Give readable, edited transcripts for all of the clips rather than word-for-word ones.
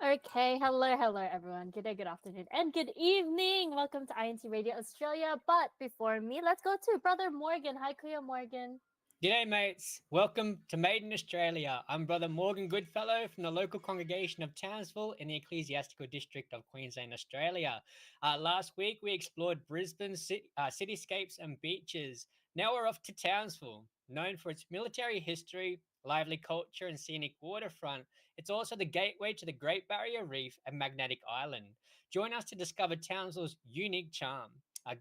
Okay, hello everyone. Good day, good afternoon, and good evening. Welcome to INCRadio Australia. But before me, let's go to Brother Morgan. Hi, Kuya Morgan. G'day, mates. Welcome to Made in Australia. I'm Brother Morgan Goodfellow from the local congregation of Townsville in the Ecclesiastical District of Queensland, Australia. Last week, we explored Brisbane's cityscapes and beaches. Now we're off to Townsville, known for its military history, lively culture, and scenic waterfront. It's also the gateway to the Great Barrier Reef and Magnetic Island. Join us to discover Townsville's unique charm.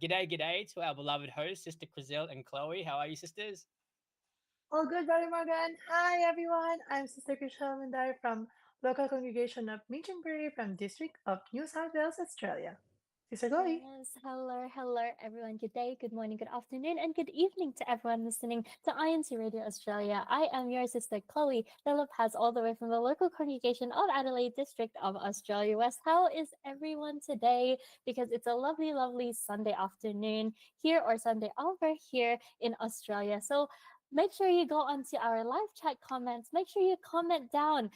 G'day to our beloved hosts, Sister Crizel and Chloe. How are you, sisters? All good, Brother Morgan. Hi, everyone. I'm Sister Krishna Mandar from local congregation of Minchinbury from District of New South Wales, Australia. Sister Chloe. Yes, hello everyone. Good day, good morning, good afternoon, and good evening to everyone listening to INCRadio Australia. I am your sister Chloe, Philip has all the way from the local congregation of Adelaide District of Australia West. How is everyone today? Because it's a lovely Sunday afternoon here or Sunday over here in Australia. So make sure you go onto our live chat comments. Make sure you comment down.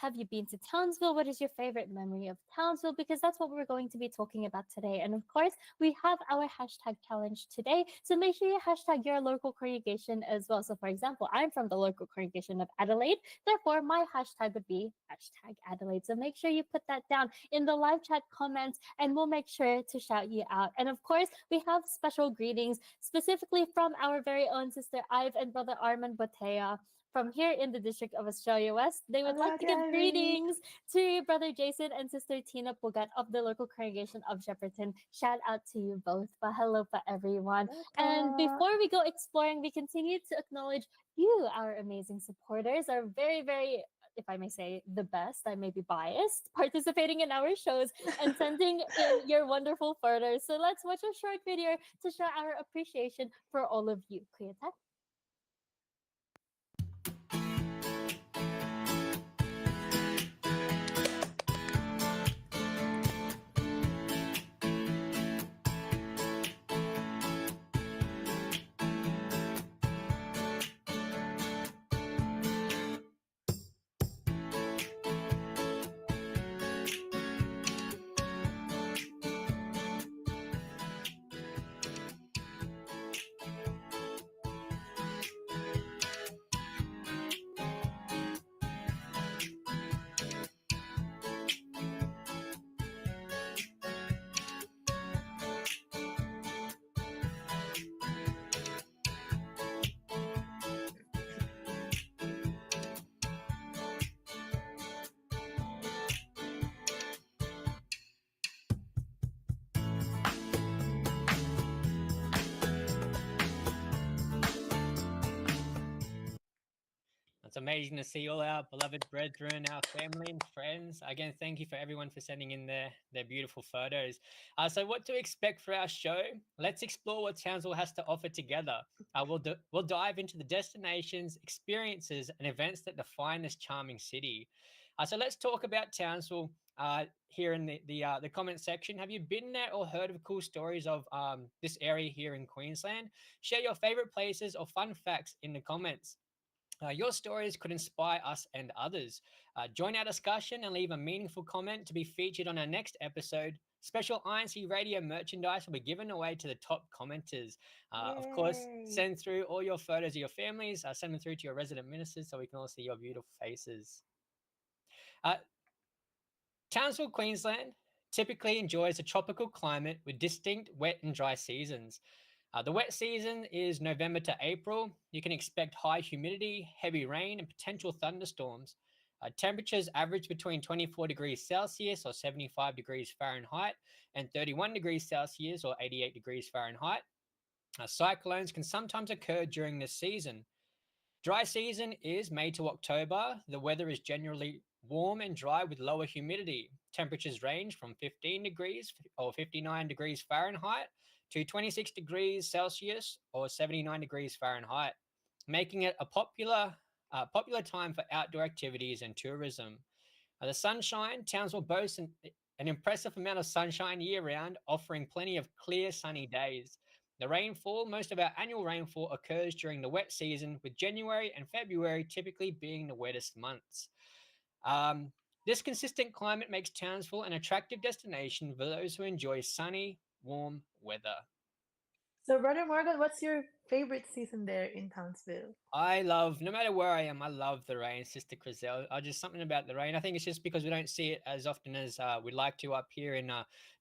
Have you been to Townsville? What is your favorite memory of Townsville? Because that's what we're going to be talking about today. And of course, we have our hashtag challenge today. So make sure you hashtag your local congregation as well. So for example, I'm from the local congregation of Adelaide. Therefore, my hashtag would be hashtag Adelaide. So make sure you put that down in the live chat comments and we'll make sure to shout you out. And of course, we have special greetings specifically from our very own Sister Ive and Brother Armand Botea from here in the District of Australia West. They would like to give greetings to Brother Jason and Sister Tina Pugat of the local congregation of Shepparton. Shout out to you both. Hello for everyone. And before we go exploring, we continue to acknowledge you, our amazing supporters, are very, if I may say, the best. I may be biased, participating in our shows and sending in your wonderful photos. So let's watch a short video to show our appreciation for all of you. Kuya Tak? It's amazing to see all our beloved brethren, our family and friends. Again, thank you for everyone for sending in their beautiful photos. So what to expect for our show? Let's explore what Townsville has to offer together. We'll dive into the destinations, experiences, and events that define this charming city. So let's talk about Townsville here in the comment section. Have you been there or heard of cool stories of this area here in Queensland? Share your favorite places or fun facts in the comments. Your stories could inspire us and others. Join our discussion and leave a meaningful comment to be featured on our next episode. Special INCRadio merchandise will be given away to the top commenters. Of course, send through all your photos of your families. Send them through to your resident ministers so we can all see your beautiful faces. Townsville, Queensland typically enjoys a tropical climate with distinct wet and dry seasons. The wet season is November to April. You can expect high humidity, heavy rain, and potential thunderstorms. Temperatures average between 24 degrees Celsius or 75 degrees Fahrenheit and 31 degrees Celsius or 88 degrees Fahrenheit. Cyclones can sometimes occur during this season. Dry season is May to October. The weather is generally warm and dry with lower humidity. Temperatures range from 15 degrees or 59 degrees Fahrenheit to 26 degrees Celsius or 79 degrees Fahrenheit, making it a popular time for outdoor activities and tourism. The sunshine, Townsville boasts an impressive amount of sunshine year-round, offering plenty of clear, sunny days. The rainfall, most of our annual rainfall occurs during the wet season, with January and February typically being the wettest months. This consistent climate makes Townsville an attractive destination for those who enjoy sunny, warm weather. So, Brother Morgan, what's your favorite season there in Townsville? I love, no matter where I am, I love the rain, Sister Crizel. I just something about the rain. I think it's just because we don't see it as often as we'd like to up here in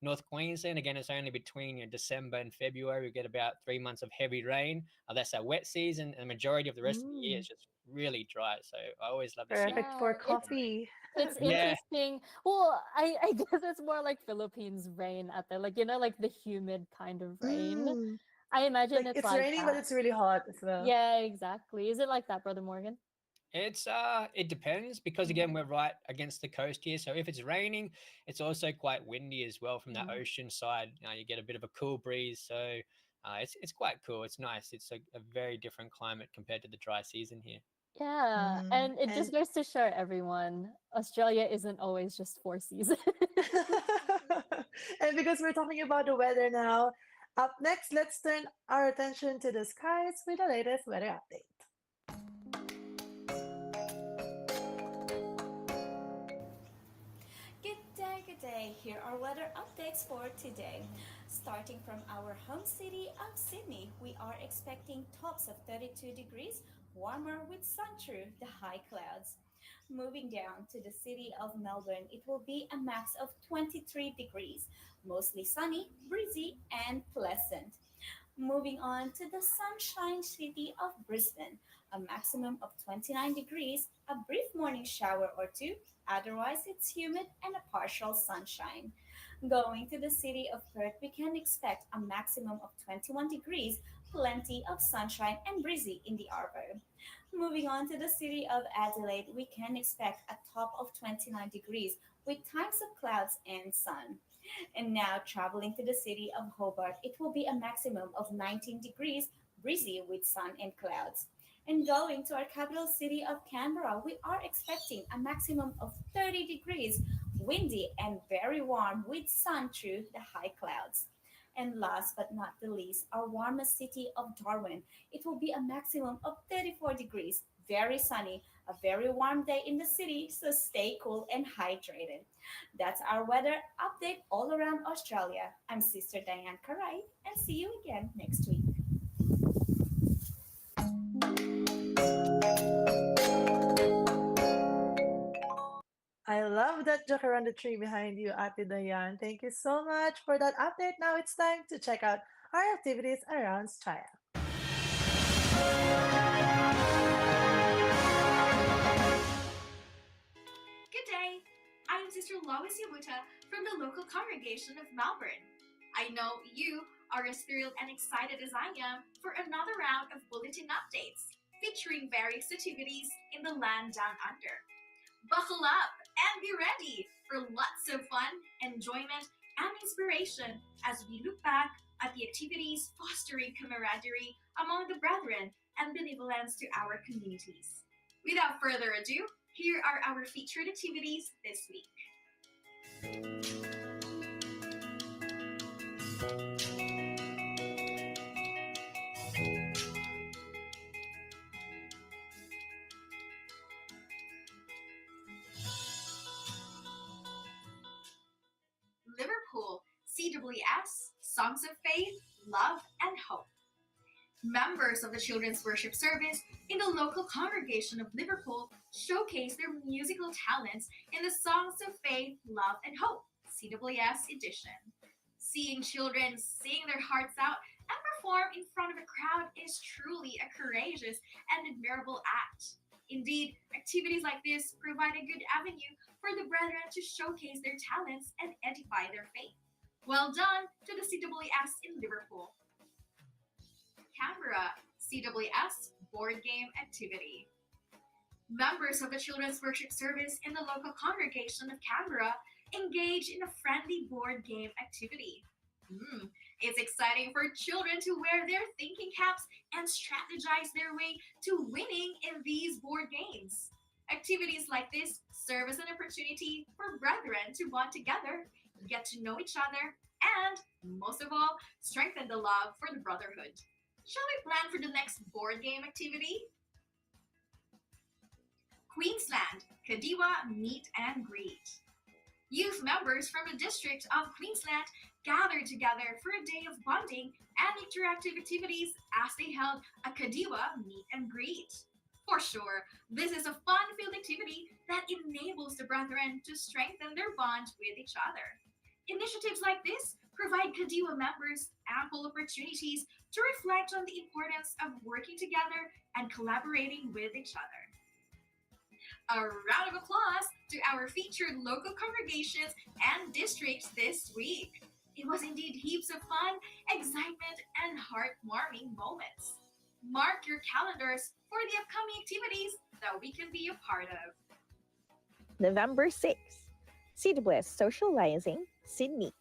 North Queensland. Again, it's only between December and February. We get about 3 months of heavy rain. That's our wet season, and the majority of the rest of the year is just really dry. So I always love to see. Perfect for Yeah, coffee. it's Yeah, interesting. Well, I guess it's more like Philippines rain out there, like like the humid kind of rain. Mm, I imagine like it's it's like raining, but that. it's really hot as well. Yeah, exactly. Is it like that, Brother Morgan? it depends because again we're right against the coast here. So if it's raining, it's also quite windy as well from the Mm. ocean side. You get a bit of a cool breeze, so it's quite cool. It's nice. It's a very different climate compared to the dry season here. Yeah, Mm, and it just and goes to show everyone Australia isn't always just four seasons. and because we're talking about the weather now, up next, let's turn our attention to the skies with the latest weather update. Good day. Here are weather updates for today. Starting from our home city of Sydney, we are expecting tops of 32 degrees, warmer with sun through the high clouds. Moving down to the city of Melbourne, it will be a max of 23 degrees, mostly sunny, breezy, and pleasant. Moving on to the sunshine city of Brisbane, a maximum of 29 degrees, a brief morning shower or two, otherwise it's humid and a partial sunshine. Going to the city of Perth, we can expect a maximum of 21 degrees, plenty of sunshine and breezy in the arbor. Moving on to the city of Adelaide, we can expect a top of 29 degrees with times of clouds and sun. And now traveling to the city of Hobart, it will be a maximum of 19 degrees, breezy with sun and clouds. And going to our capital city of Canberra, we are expecting a maximum of 30 degrees, windy and very warm with sun through the high clouds. And last but not the least, our warmest city of Darwin, it will be a maximum of 34 degrees, very sunny, a very warm day in the city, so stay cool and hydrated. That's our weather update all around Australia. I'm Sister Diane Karai, and see you again next week. I love that joke around the tree behind you, Ate Dayan. Thank you so much for that update. Now it's time to check out our activities around Australia. Good day! I am Sister Lois Yamuta from the local congregation of Melbourne. I know you are as thrilled and excited as I am for another round of Bulletin updates featuring various activities in the land down under. Buckle up and be ready for lots of fun, enjoyment, and inspiration as we look back at the activities fostering camaraderie among the brethren and benevolence to our communities. Without further ado, here are our featured activities this week. Liverpool, CWS, Songs of Faith, Love, and Hope. Members of the Children's Worship Service in the local congregation of Liverpool showcase their musical talents in the Songs of Faith, Love, and Hope, CWS edition. Seeing children sing their hearts out and perform in front of a crowd is truly a courageous and admirable act. Indeed, activities like this provide a good avenue for the brethren to showcase their talents and edify their faith. Well done to the CWS in Liverpool. Canberra, CWS Board Game Activity. Members of the Children's Worship Service in the local congregation of Canberra engage in a friendly board game activity. It's exciting for children to wear their thinking caps and strategize their way to winning in these board games. Activities like this serve as an opportunity for brethren to bond together, get to know each other, and, most of all, strengthen the love for the brotherhood. Shall we plan for the next board game activity? Queensland, Kadiwa Meet and Greet. Youth members from the District of Queensland gathered together for a day of bonding and interactive activities as they held a Kadiwa Meet and Greet. For sure, this is a fun-filled activity that enables the brethren to strengthen their bond with each other. Initiatives like this provide Kadiwa members ample opportunities to reflect on the importance of working together and collaborating with each other. A round of applause to our featured local congregations and districts this week. It was indeed heaps of fun, excitement, and heartwarming moments. Mark your calendars for the upcoming activities that we can be a part of. November 6th, CEBSI Socializing, Sydney.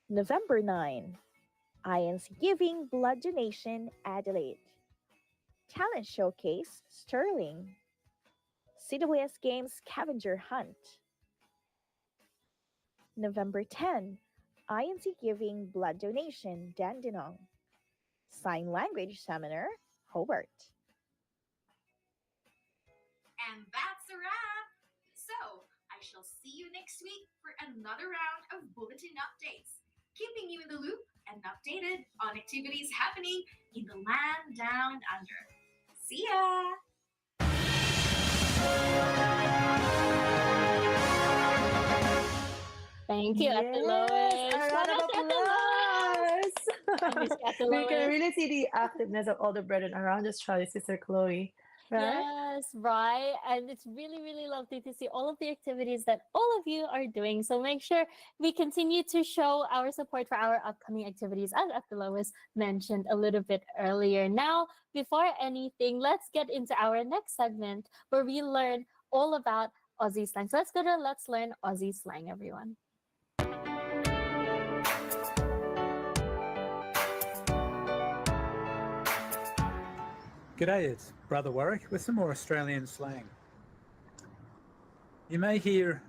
November 9, INC Giving Blood Donation, Adelaide. Talent Showcase, Sterling. CWS Games Scavenger Hunt. November 10, INC Giving Blood Donation, Dandenong. Sign Language Seminar, Hobart. And that's a wrap. So, I shall see you next week for another round of Bulletin updates, keeping you in the loop and updated on activities happening in the land down under. See ya! Thank you, Ate Yes, Lois. a round of Shout out to Ate Lois. I applause. miss Ate We can Lois. really see the activeness of all the brethren around us, Charlie, Sister Chloe. Right? Yes, right. And it's really, really lovely to see all of the activities that all of you are doing. So make sure we continue to show our support for our upcoming activities, as Ate Lois mentioned a little bit earlier. Now, before anything, let's get into our next segment where we learn all about Aussie slang. So let's go to Let's Learn Aussie Slang, everyone. G'day, it's Brother Warwick with some more Australian slang. You may hear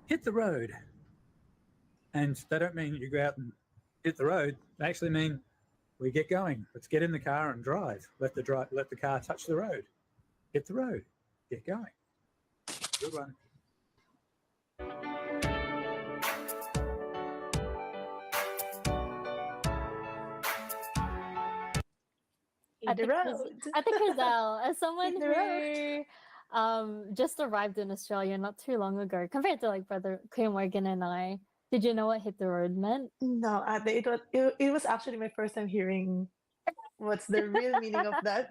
hit the road, and they don't mean you go out and hit the road. They actually mean we get going. Let's get in the car and drive. Let the car touch the road. Hit the road. Get going. Good one. Hit the road. At the Crizelle, as someone Hit the road. who just arrived in Australia not too long ago, compared to like Brother Kuya Morgan and I, did you know what hit the road meant? No, it was actually my first time hearing what's the real meaning of that.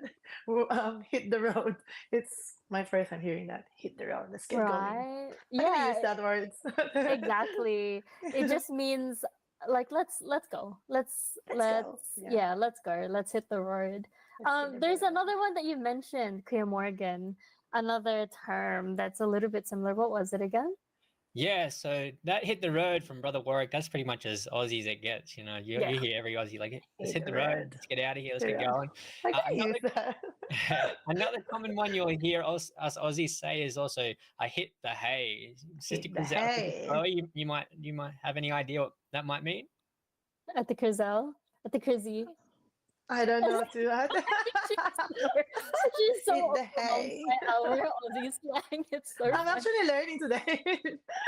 Hit the road. It's my first time hearing that. Hit the road. Let's get going. Right? I'm gonna Yeah, use that word. exactly. It just means like let's go. Let's go. yeah, let's go. Let's hit the road. Let's hit the There's road. another one that you mentioned, Kuya Morgan. Another term that's a little bit similar. What was it again? Yeah, so that hit the road from Brother Warwick, that's pretty much as Aussie as it gets. You know, you Yeah. hear every Aussie like, let's hit Hit the the road, road. let's get out of here, let's Hit get the road. going. I can another- use that. Another common one you'll hear us Aussies say is also, I hit the hay. Sister Hit the Griselle, Sister hay. Chloe, you might have any idea what that might mean? At the Crizelle? At the Crizzy? I don't know what to add. She's so Hit the overwhelmed hay. by our Aussie slang. It's so I'm funny. actually learning today.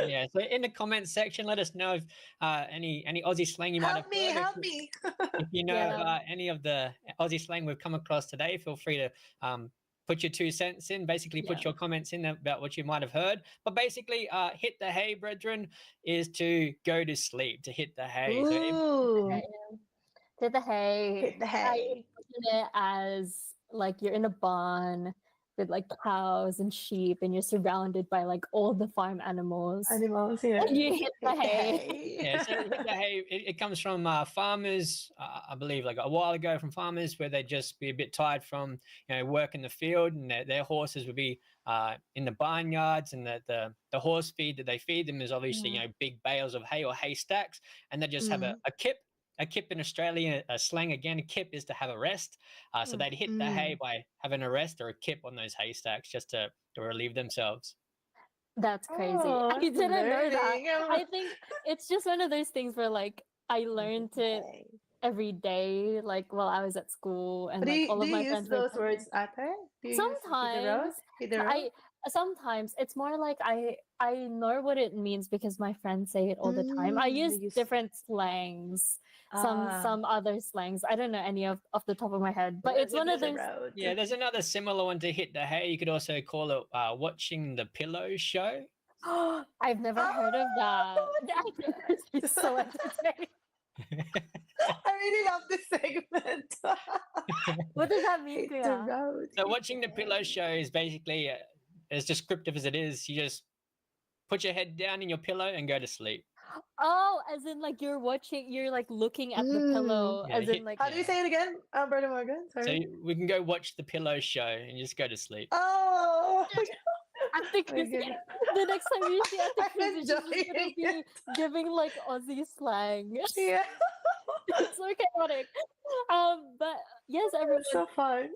Yeah, so in the comments section, let us know if any Aussie slang you might Help have me, heard. help me. If you know Yeah. any of the Aussie slang we've come across today, feel free to put your 2 cents in, basically put Yeah. your comments in about what you might have heard. But basically, hit the hay, brethren, is to go to sleep, to hit the hay. So Ooh, Okay. Hit the hay. hit the I hay. imagine it as like you're in a barn with like cows and sheep, and you're surrounded by like all the farm animals. Animals, yeah. And you hit the Hit the hay. hay. yeah, so hit the hay, it comes from farmers, I believe, like a while ago, from farmers where they'd just be a bit tired from work in the field, and their horses would be in the barnyards, and the horse feed that they feed them is obviously Yeah. big bales of hay or hay stacks, and they just have a kip. A kip in Australian slang, again, a kip is to have a rest. So they'd hit the hay by having a rest or a kip on those hay stacks just to relieve themselves. That's crazy. Oh, I didn't know that. learning. I think it's just one of those things where like I learned it Hey. every day, like while I was at school, and Do like you, all do of you my use friends were those telling me. words, Ate? Do you use hit the road? Sometimes Hit the so road? sometimes it's more like I know what it means because my friends say it all the time. I They use use- different slangs, Ah. some other slangs. I don't know any of off the top of my head, but it's Hit one of the those. road. Yeah, there's another similar one to hit the hay. You could also call it watching the pillow show. I've never heard of that. It's so entertaining. I really love this segment. What does that mean, Hit the Kuya? road. So hit watching the pillow show is basically as descriptive as it is. You just put your head down in your pillow and go to sleep. Oh, as in like you're like looking at the pillow, Yeah, as in hit- like How do you say it again, Brother Morgan? So Sorry. we can go watch the pillow show and just go to sleep. Oh, at the my cruise. goodness. The next time you see at the I'm cruise, it's just gonna enjoying be it. giving like Aussie slang. Yeah, It's so chaotic. But yes, everyone. it's so fun.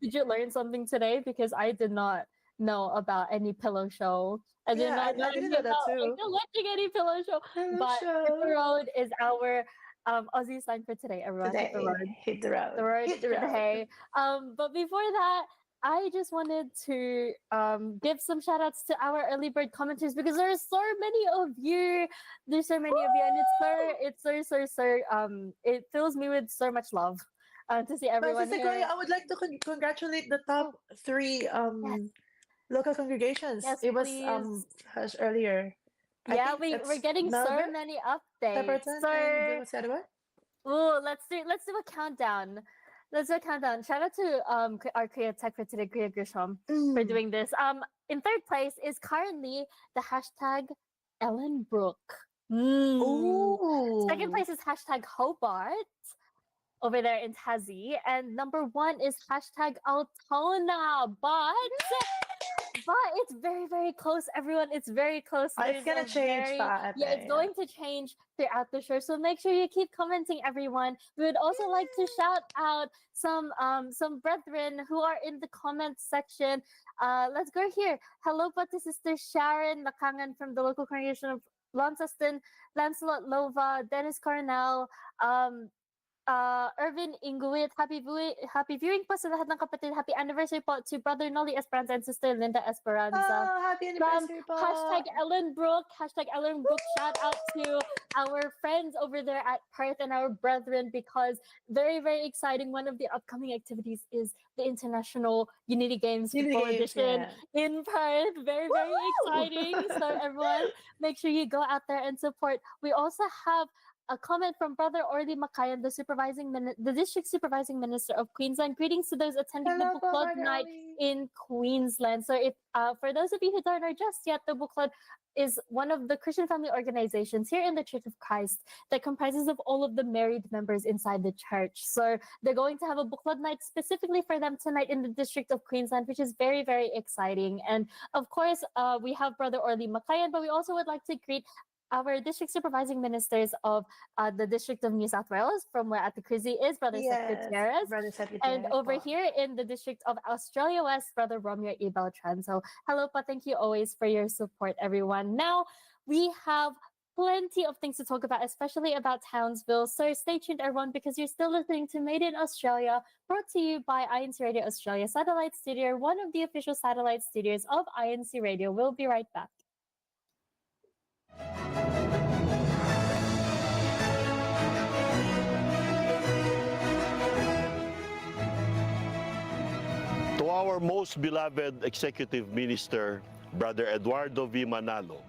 Did you learn something today? Because I did not know about any pillow show. I did Yeah, not I know didn't any know that about too. watching any pillow show. Hello, But hit the show. road is our Aussie slang for today. Everyone, hit the Today, road. hit the road. The road, Hit the hit the road. hay. But before that, I just wanted to give some shout outs to our early bird commenters because there are so many of you. There's so many of you, and it fills me with so much love to see But everyone Sister here. Chloe, I would like to congratulate the top 3 local congregations. Yes, It was please. Hush earlier. I Yeah, think we're it's getting so Melbourne, many updates. Pepperton, So and what's the other one? ooh, let's do a countdown. Let's do a countdown. Shout out to our Korea Tech for today, Korea Grisham, for doing this. In third place is currently the hashtag Ellen Brooke. Second Ooh. place is hashtag Hobart over there in Tassie, and number 1 is hashtag Altona. But it's very, very close, everyone. It's very close. Oh, it's There's gonna a change very- pa, Yeah, it's ate. going to change throughout the show. So make sure you keep commenting, everyone. We would also like to shout out some brethren who are in the comments section. Let's go here. Hello, po to Sister Sharon Makangan from the local congregation of Launceston, Lancelot Lova, Dennis Cornell, Irvin Inguit, happy viewing po sa lahat ng kapatid. Happy anniversary po to Brother Nolly Esperanza and Sister Linda Esperanza. Oh, happy anniversary po. Hashtag Ellen Brooke, shout out to our friends over there at Perth and our brethren because very, very exciting. One of the upcoming activities is the International Unity Games Football Edition in Perth. Very, very exciting. So everyone, make sure you go out there and support. We also have a comment from Brother Orly Makayan, the district supervising minister of Queensland. Greetings to those attending the book club night in Queensland. So, if for those of you who don't know just yet, the book club is one of the Christian family organizations here in the Church of Christ that comprises of all of the married members inside the church. So they're going to have a book club night specifically for them tonight in the District of Queensland, which is very, very exciting. And of course, we have Brother Orly Makayan, but we also would like to greet our district supervising ministers of the District of New South Wales, from where at the Crizzy is Brother Seth Gutierrez. And over here in the District of Australia West, Brother Romeo E. Beltran. So hello, pa, thank you always for your support, everyone. Now, we have plenty of things to talk about, especially about Townsville. So stay tuned, everyone, because you're still listening to Made in Australia, brought to you by INCRadio Australia Satellite Studio, one of the official satellite studios of INCRadio. We'll be right back. To our most beloved Executive Minister, Brother Eduardo V. Manalo,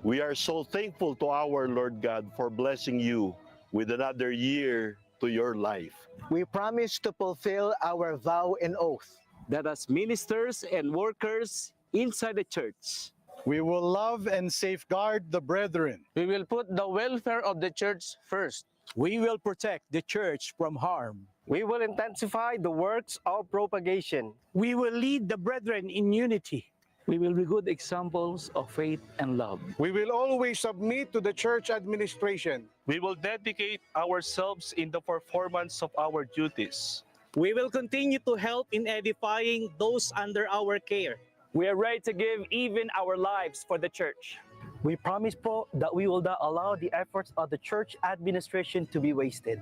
we are so thankful to our Lord God for blessing you with another year to your life. We promise to fulfill our vow and oath that as ministers and workers inside the church, we will love and safeguard the brethren. we will put the welfare of the church first. We will protect the church from harm. We will intensify the works of propagation. We will lead the brethren in unity. We will be good examples of faith and love. We will always submit to the church administration. We will dedicate ourselves in the performance of our duties. We will continue to help in edifying those under our care. We are ready to give even our lives for the church. We promise po that we will not allow the efforts of the church administration to be wasted.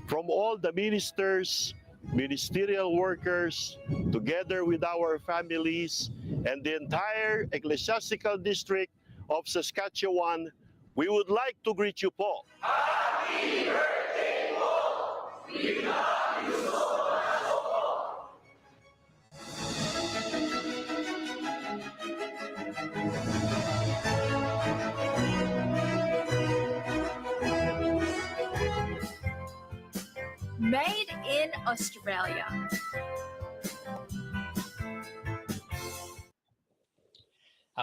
From all the ministers, ministerial workers, together with our families and the entire ecclesiastical district of Saskatchewan, we would like to greet you po. Happy birthday po! We love you so much po! Made in Australia.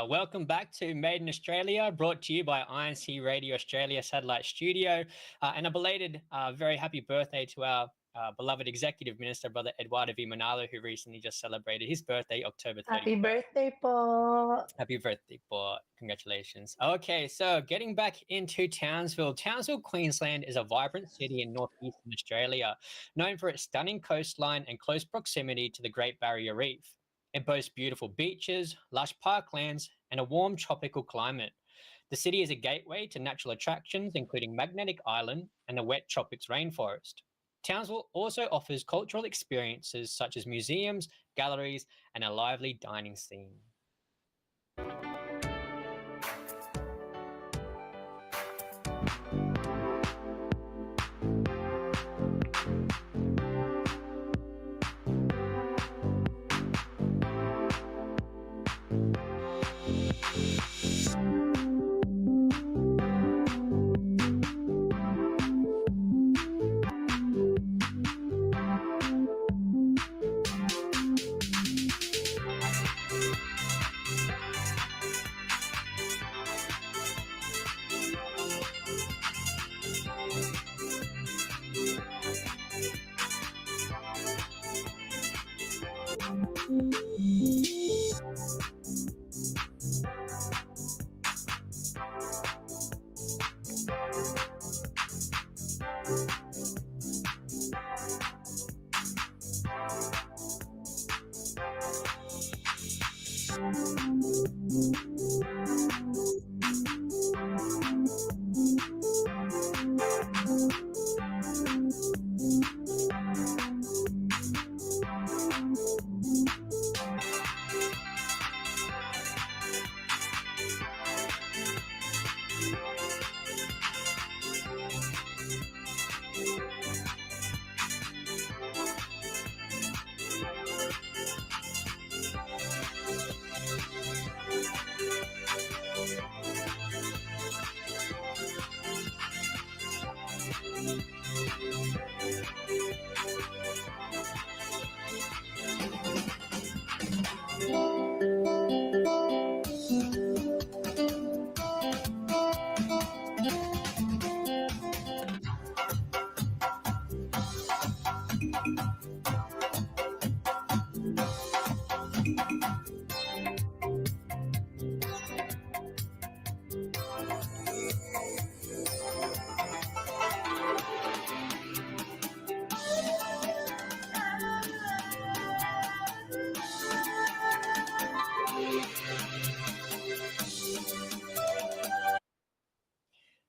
Welcome back to Made in Australia, brought to you by INCRadio Australia Satellite Studio. And a belated very happy birthday to our beloved Executive Minister, Brother Eduardo V. Manalo, who recently just celebrated his birthday, October 31st. Happy birthday po! Happy birthday, boy. Congratulations. Okay, so getting back into Townsville. Townsville, Queensland is a vibrant city in northeastern Australia, known for its stunning coastline and close proximity to the Great Barrier Reef. It boasts beautiful beaches, lush parklands, and a warm tropical climate. The city is a gateway to natural attractions, including Magnetic Island and the wet tropics rainforest. Townsville also offers cultural experiences such as museums, galleries, and a lively dining scene.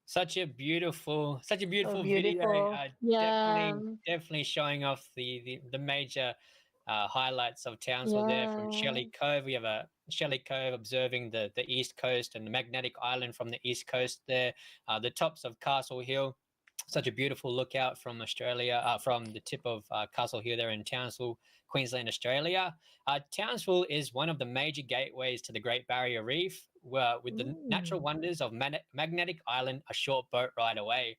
Such a beautiful video. beautiful. Yeah. Definitely showing off the major highlights of Townsville there from Shelley Cove. We have a Shelley Cove observing the east coast and the Magnetic Island from the east coast there. The tops of Castle Hill. Such a beautiful lookout from Australia, from the tip of Castle Hill there in Townsville, Queensland, Australia. Townsville is one of the major gateways to the Great Barrier Reef, with the natural wonders of Magnetic Island a short boat ride away.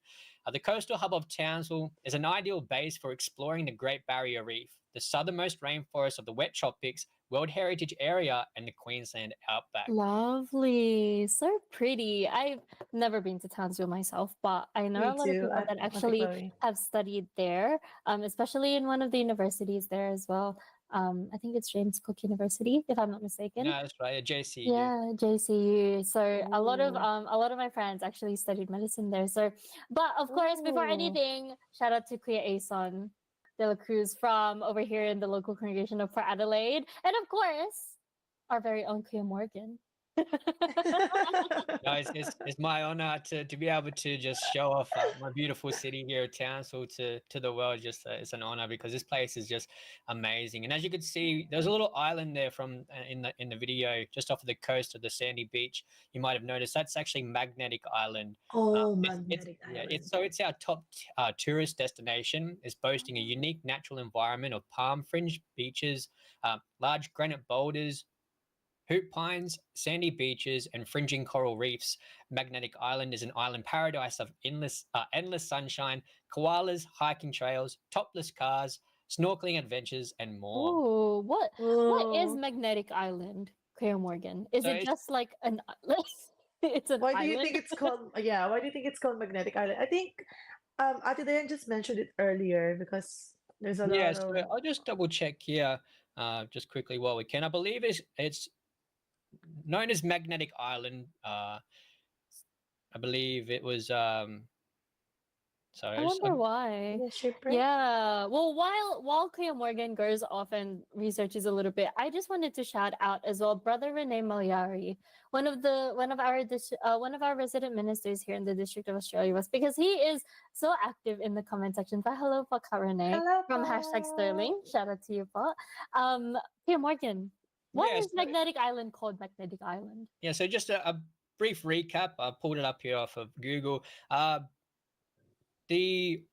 The coastal hub of Townsville is an ideal base for exploring the Great Barrier Reef, the southernmost rainforest of the wet tropics, World Heritage Area, and the Queensland outback. Lovely. So pretty. I've never been to Townsville myself, but I know Me a lot of too. people that actually have studied there, especially in one of the universities there as well. I think it's James Cook University, if I'm not mistaken. No, that's right. JCU. Yeah, JCU. So a lot of my friends actually studied medicine there. So, but of course, before anything, shout out to Kuya Ason de la Cruz from over here in the local congregation of Port Adelaide, and of course, our very own Kuya Morgan. No, it's my honor to be able to just show off my beautiful city here at Townsville to the world. Just it's an honor because this place is just amazing. And as you could see, there's a little island there from in the video just off of the coast of the sandy beach. You might have noticed that's actually Magnetic Island. Oh, It's Magnetic yeah, Island. it's our top tourist destination. It's boasting a unique natural environment of palm fringed beaches, large granite boulders, hoop pines, sandy beaches, and fringing coral reefs. Magnetic Island is an island paradise of endless sunshine, koalas, hiking trails, topless cars, snorkeling adventures, and more. Oh, what is Oh. Magnetic Island, Claire Morgan? Is So it it's just like an it's an Why do you island? think it's called? Yeah, why do you think it's called Magnetic Island? I think Ate Dayan just mentioned it earlier because there's a yeah. lot So of. I'll just double check here, just quickly while we can. I believe it's known as Magnetic Island. I believe it was. Sorry, I wonder why. The shipwreck? Yeah. Well, while Cleo Morgan goes off and researches a little bit, I just wanted to shout out as well, Brother Rene Malyari, one of our resident ministers here in the District of Australia, was because he is so active in the comment section. But hello, Paka Rene Hello, from hashtag Sterling. Shout out to you, Pot. Cleo Morgan, why Yeah, is so- Magnetic Island called Magnetic Island? Yeah, so just a brief recap. I pulled it up here off of Google. The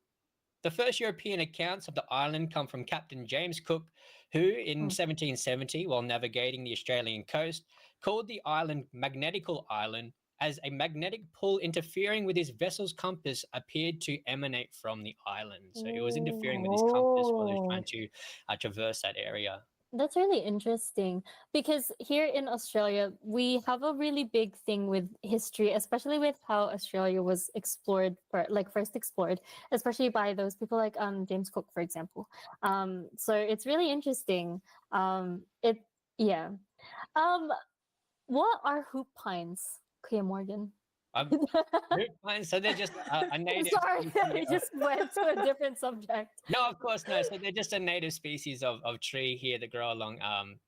first European accounts of the island come from Captain James Cook, who in 1770, while navigating the Australian coast, called the island Magnetical Island as a magnetic pull interfering with his vessel's compass appeared to emanate from the island. So it was interfering with his compass while he was trying to traverse that area. That's really interesting because here in Australia, we have a really big thing with history, especially with how Australia was explored, first explored, especially by those people like James Cook, for example. So it's really interesting. Yeah. What are hoop pines, Clea Morgan? Hoop pines, so they're just a native. Sorry, species I of- just went to a different subject. No, of course no. So they're just a native species of tree here that grow along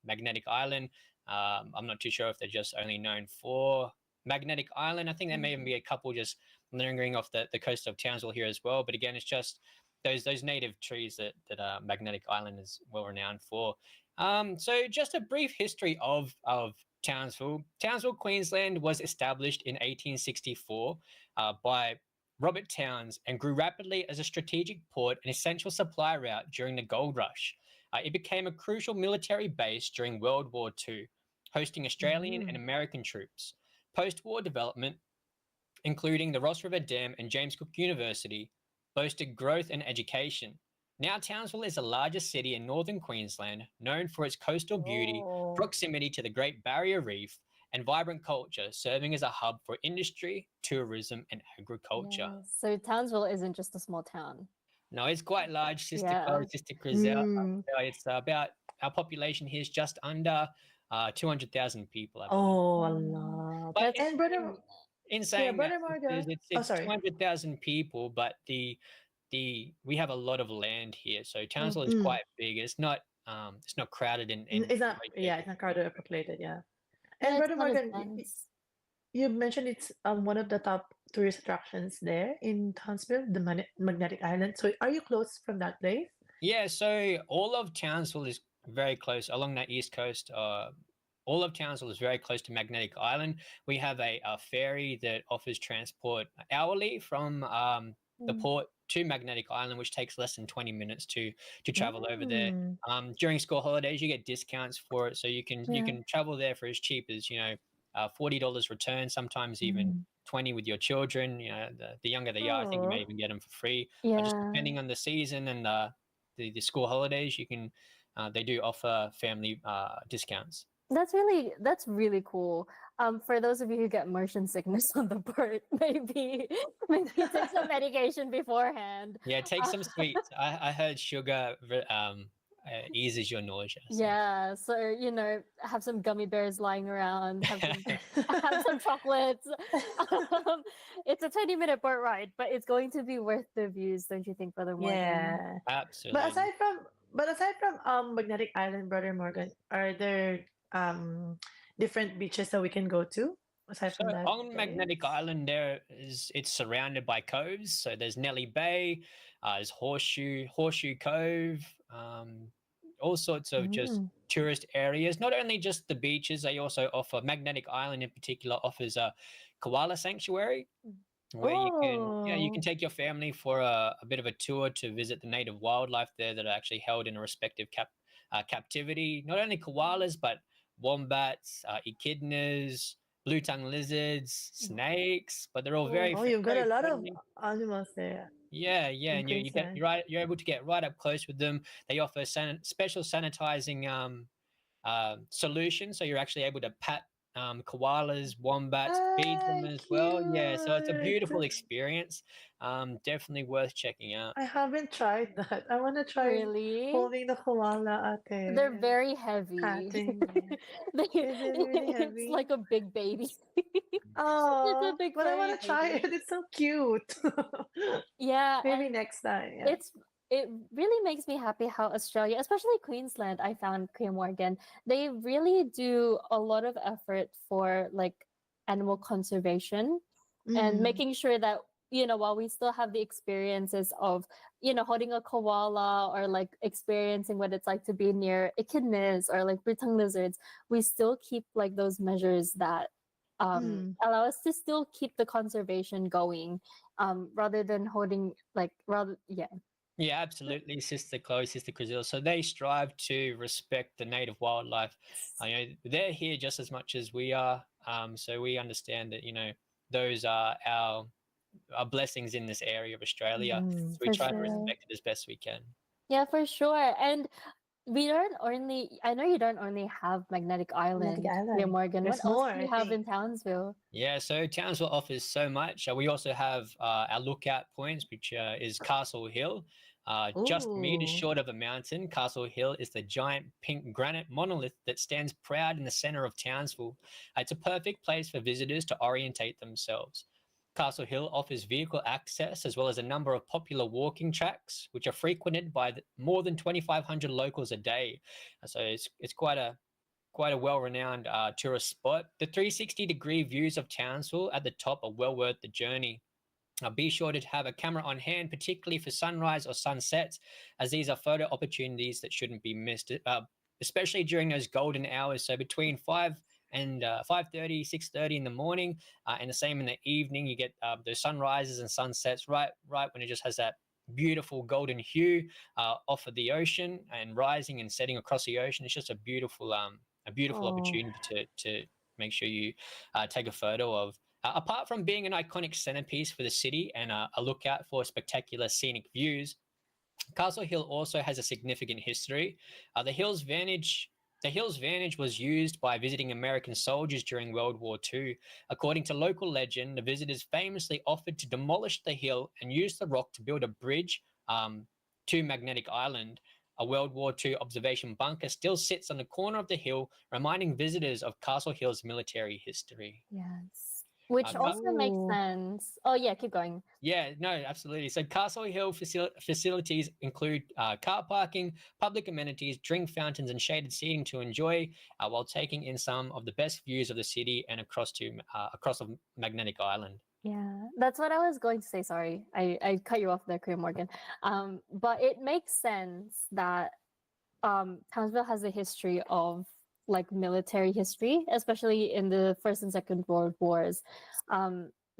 Magnetic Island. I'm not too sure if they're just only known for Magnetic Island. I think there may even be a couple just lingering off the coast of Townsville here as well. But again, it's just those native trees that Magnetic Island is well renowned for. So just a brief history of Townsville. Townsville, Queensland was established in 1864 by Robert Towns and grew rapidly as a strategic port and essential supply route during the gold rush. It became a crucial military base during World War II, hosting Australian and American troops. Post-war development, including the Ross River Dam and James Cook University, boasted growth and education. Now Townsville is the largest city in northern Queensland, known for its coastal beauty, proximity to the Great Barrier Reef, and vibrant culture, serving as a hub for industry, tourism, and agriculture. Yeah, so Townsville isn't just a small town. No, it's quite large, Sister Yeah. Chloe, Sister Griselle. It's about, our population here is just under 200,000 people. I believe. Oh, a lot. But And brother, in saying Brother that, Morgan. it's sorry. 200,000 people, but we have a lot of land here, so Townsville is quite big. It's not crowded in It's not. like Yeah, it's not crowded or populated. Yeah. Yeah, And it's brother not as Morgan, dense. you mentioned it's one of the top tourist attractions there in Townsville, the Magnetic Island. So are you close from that place? Yeah, so all of Townsville is very close along that east coast. All of Townsville is very close to Magnetic Island. We have a ferry that offers transport hourly from the port to Magnetic Island, which takes less than 20 minutes to travel over there. During school holidays, you get discounts for it, so you can travel there for as cheap as $40 return, sometimes even 20 with your children. The younger they are, I think you may even get them for free. Just depending on the season and the school holidays, you can they do offer family discounts. That's really cool. For those of you who get motion sickness on the port, maybe take some medication beforehand. Yeah, take some sweets. I heard sugar eases your nausea. So. Yeah, so have some gummy bears lying around, have some chocolates. It's a 20-minute boat ride, but it's going to be worth the views, don't you think, Brother Morgan? Yeah. Absolutely. But aside from Magnetic Island, Brother Morgan, are there different beaches that we can go to aside So from that on place? Magnetic Island, it's surrounded by coves. So there's Nelly Bay, there's Horseshoe Cove, all sorts of just tourist areas. Not only just the beaches, they also offer Magnetic Island in particular offers a koala sanctuary where you can take your family for a bit of a tour to visit the native wildlife there that are actually held in a respective captivity. Not only koalas but wombats, echidnas, blue tongue lizards, snakes, but they're all Oh, you've got a very lot of friendly. animals there Yeah, in and Queensland. you're able to get right up close with them. They offer special sanitizing solution, so you're actually able to pat koalas, wombats, feed them as well. Yeah, so it's a beautiful Cute. experience. Definitely worth checking out. I haven't tried that. I want to try Really? holding the koala ate They're and very heavy. patting it. They- Is it really it's heavy? like a big baby. It's a Oh, big but I furry want to try baby. it. It's so cute. Yeah, Maybe and next time. Yeah. it really makes me happy how Australia, especially Queensland, I found Queen Morgan, they really do a lot of effort for like animal conservation and Mm. making sure that while we still have the experiences of holding a koala or like experiencing what it's like to be near echidnas or like blue tongue lizards, we still keep like those measures that allow us to still keep the conservation going, rather than holding like rather yeah. Yeah, absolutely, Sister Chloe, Sister Brazil. So they strive to respect the native wildlife. They're here just as much as we are. So we understand that those are our blessings in this area of Australia. So we For try to sure. respect it as best we can. Yeah, for sure. And I know you don't only have Magnetic Island, Magnetic here, Island. Morgan. There's What else more, do you I have in think. Townsville? Yeah, so Townsville offers so much. We also have our lookout points, which is Castle Hill. Just meters Ooh. short of a mountain, Castle Hill is the giant pink granite monolith that stands proud in the center of Townsville. It's a perfect place for visitors to orientate themselves. Castle Hill offers vehicle access as well as a number of popular walking tracks, which are frequented by more than 2,500 locals a day. So it's quite a well-renowned tourist spot. The 360-degree views of Townsville at the top are well worth the journey. Be sure to have a camera on hand, particularly for sunrise or sunsets, as these are photo opportunities that shouldn't be missed, especially during those golden hours. So between 5 and 5:30, 6:30 in the morning, and the same in the evening. You get those sunrises and sunsets right when it just has that beautiful golden hue off of the ocean and rising and setting across the ocean. It's just a beautiful opportunity to make sure you take a photo of. Apart from being an iconic centerpiece for the city and a lookout for spectacular scenic views, Castle Hill also has a significant history. The Hill's Vantage was used by visiting American soldiers during World War II. According to local legend, the visitors famously offered to demolish the hill and use the rock to build a bridge to Magnetic Island. A World War II observation bunker still sits on the corner of the hill, reminding visitors of Castle Hill's military history. Yes. Which also makes sense. Oh yeah, keep going. Yeah, no, absolutely. So Castle Hill facilities include car parking, public amenities, drink fountains, and shaded seating to enjoy while taking in some of the best views of the city and across of Magnetic Island. Yeah, that's what I was going to say. Sorry, I cut you off there, Korea Morgan. But it makes sense that Townsville has a history of like military history, especially in the First and Second World Wars,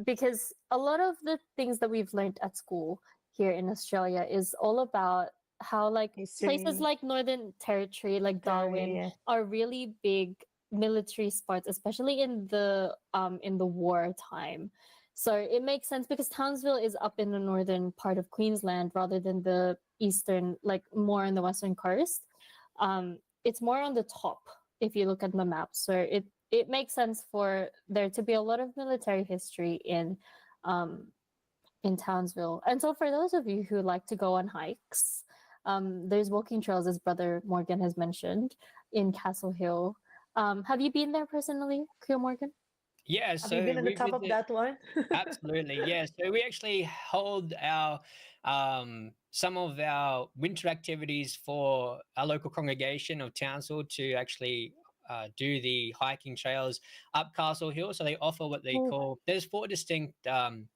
because a lot of the things that we've learned at school here in Australia is all about how like places like Northern Territory, like Darwin, are really big military spots, especially in the war time. So it makes sense because Townsville is up in the northern part of Queensland rather than the eastern, like more on the western coast. It's more on the top if you look at the map. So it makes sense for there to be a lot of military history in Townsville. And so for those of you who like to go on hikes, there's walking trails, as Brother Morgan has mentioned, in Castle Hill. Have you been there personally, Cleo Morgan? Yeah, so have you been on the top of that one? Absolutely, yeah. So we actually hold our some of our winter activities for our local congregation of Townsville to actually do the hiking trails up Castle Hill. So they offer what they call, there's 4 distinct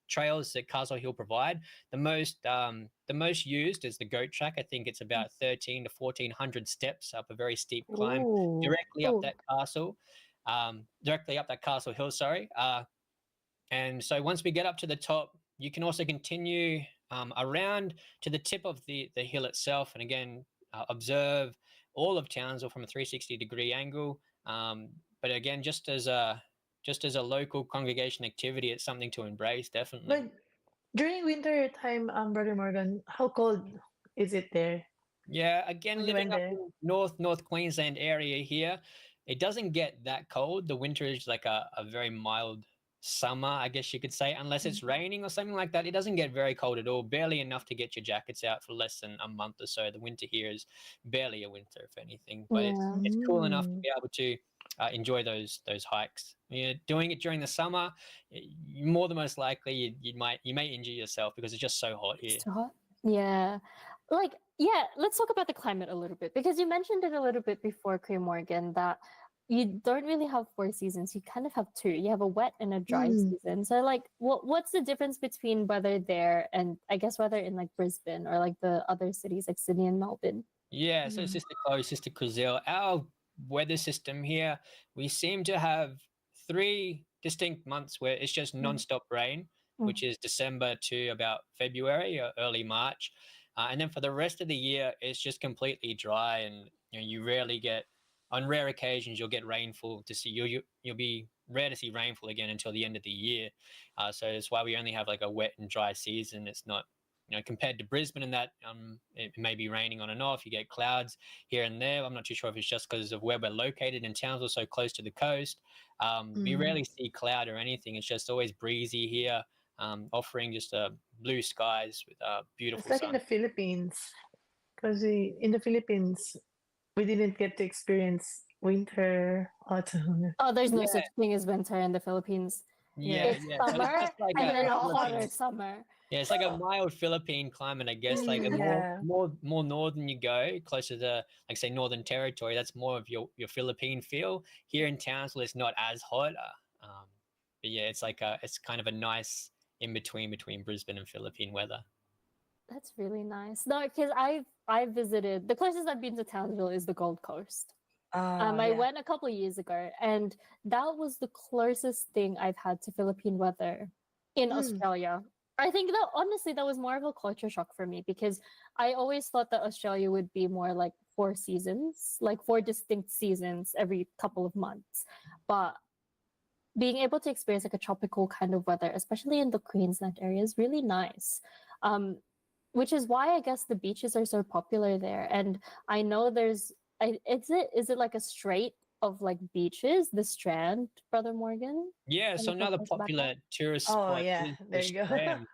trails that Castle Hill provide. The most used is the goat track. I think it's about 13 to 1400 steps up a very steep climb directly up that Castle Hill, sorry. And so once we get up to the top, you can also continue around to the tip of the hill itself, and again observe all of Townsville from a 360-degree angle. But again, just as a local congregation activity, it's something to embrace, definitely. But during winter time, Brother Morgan, how cold is it there? Yeah, again, living up in North Queensland area here, it doesn't get that cold. The winter is like a very mild summer, I guess you could say, unless it's raining or something like that. It doesn't get very cold at all, barely enough to get your jackets out for less than a month or so. The winter here is barely a winter, if anything, but it's cool enough to be able to enjoy those hikes. You're doing it during the summer, more than most likely you may injure yourself because it's just so hot here. It's too hot. Yeah. Let's talk about the climate a little bit, because you mentioned it a little bit before, Cream Morgan, that you don't really have 4 seasons. You kind of have 2. You have a wet and a dry season. So like, what's the difference between weather there and I guess weather in like Brisbane or like the other cities like Sydney and Melbourne? Yeah, so Sister Chloe, Sister Kuzil, our weather system here, we seem to have 3 distinct months where it's just non-stop rain, which is December to about February or early March. And then for the rest of the year, it's just completely dry, and you rarely get, on rare occasions, you'll get rainfall to see. You'll be rare to see rainfall again until the end of the year. So that's why we only have like a wet and dry season. It's not, compared to Brisbane in that it may be raining on and off. You get clouds here and there. I'm not too sure if it's just because of where we're located in Townsville, so close to the coast. We rarely see cloud or anything. It's just always breezy here, offering just blue skies with beautiful It's like sun. in the Philippines, because in the Philippines, we didn't get to experience winter, autumn. Oh, there's no such thing as winter in the Philippines. It's summer and then a hotter summer. Yeah, it's like a mild Philippine climate, I guess. Like the more northern you go, closer to, like, say, Northern Territory, that's more of your Philippine feel. Here in Townsville, it's not as hot. But yeah, it's like it's kind of a nice in between Brisbane and Philippine weather. That's really nice. No, because I've visited, the closest I've been to Townsville is the Gold Coast. I went a couple of years ago, and that was the closest thing I've had to Philippine weather in Australia. I think that honestly that was more of a culture shock for me, because I always thought that Australia would be more like 4 seasons, like 4 distinct seasons every couple of months. But being able to experience like a tropical kind of weather, especially in the Queensland area, is really nice. Which is why I guess the beaches are so popular there. And I know is it like a strait of like beaches, the Strand, Brother Morgan? Yeah, so another popular tourist spot is there the you go. Strand.